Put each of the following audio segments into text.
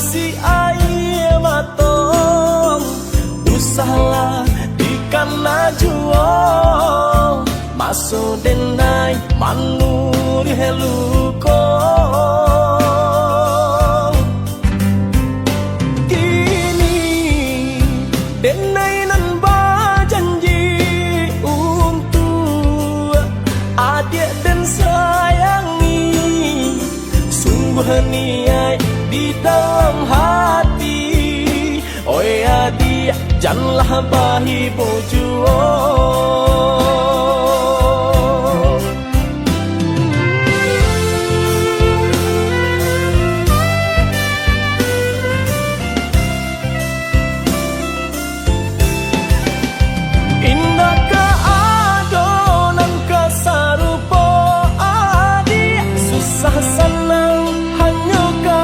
si ai matong usahlah di kana juo maso denai manuri heluko kini denai nan berjanji untuk adik dan sayangi sungguh niat di dalam hati. Oi adik janganlah bahi bojuo indah keadonan kesarupo adik susah senang hanya ke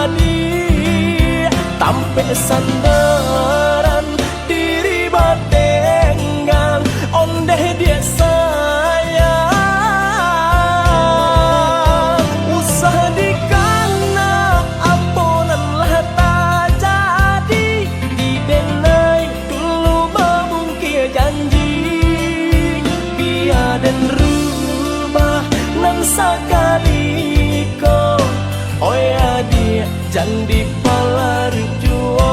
adik tampe sandaran diri batengan ondeh dia sayang usah dikana ampunanlah tak jadi didenai dulu membungkir janji biar dan rubah nan sekali kau oh ya dia jangan dipalari juo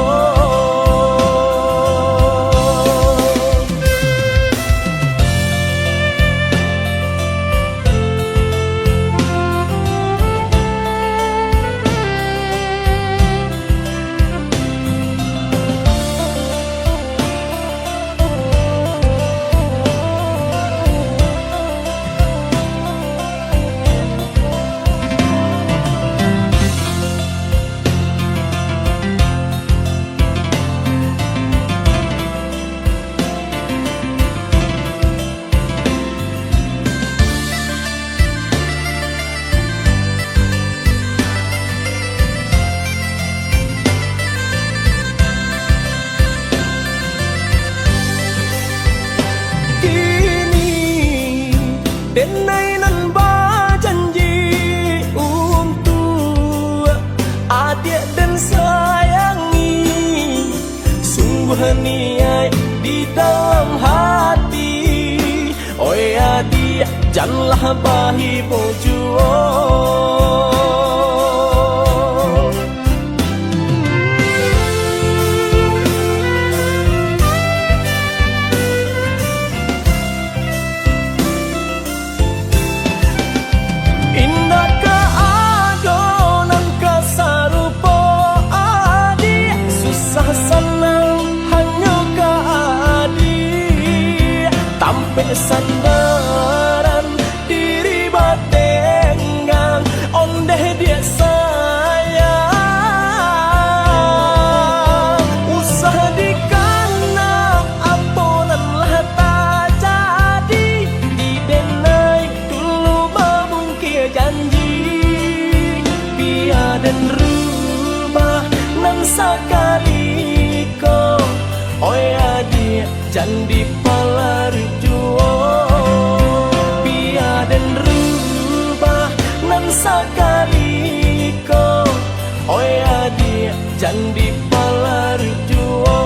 denai nan berjanji untuk adik dan sayangi sungguh niat di dalam hati. Oi adik janganlah bahi bojuo sandaran diri batengan ondeh dia sayang usah dikana ampunanlah tak jadi didenai dulu membungkir janji biar dan rubah nan sekali kau oh ya dia jangan dipalari biar dan rubah nan sekali kau oh ya dia jangan dipalari juo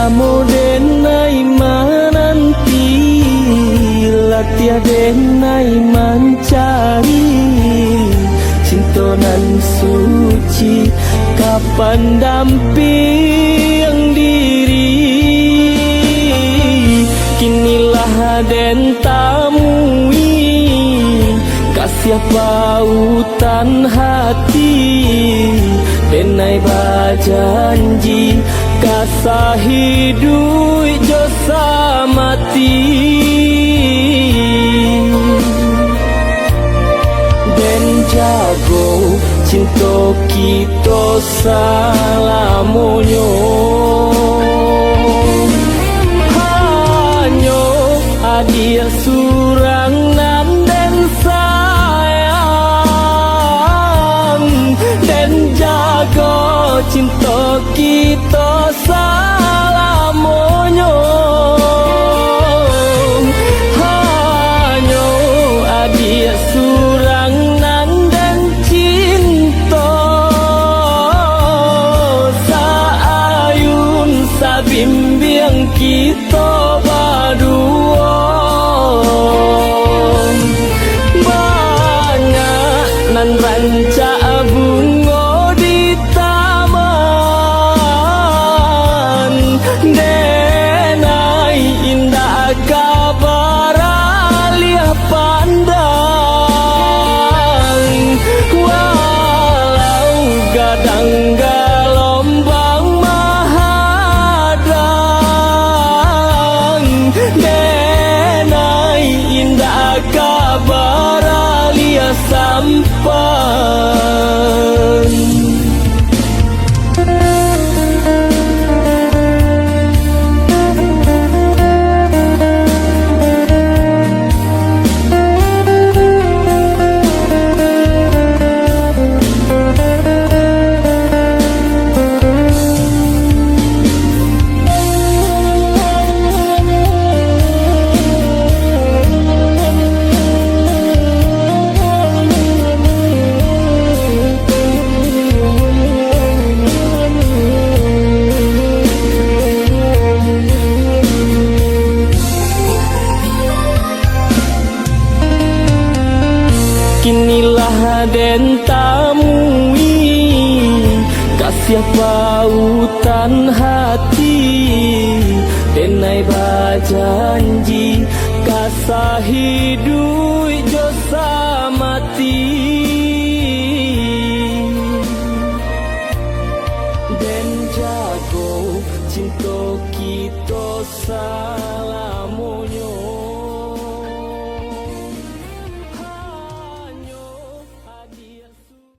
Lamo denai menanti, latih denai mencari cinta nan suci, kapan damping diri. Kinilah den tamui kasih pautan hati, denai bajanji kasah hidup josa mati. Den jago cinta kita salamonyo, hanyo adia surang nan den sayang. Den jago cinta kita salamonyo, hanyo adia surang nan den cinta. Saayun sabimbiang kita berdua, banyak nan ranca bunga di taman. Denai indah kabar alia pandang, walau gadang gelombang mahadang. Denai indah kabar alia sampan. Kinilah den tamui kasih pautan hati, denai bajanji kasah hidup josa mati. Den jago cinta kita salamonyo.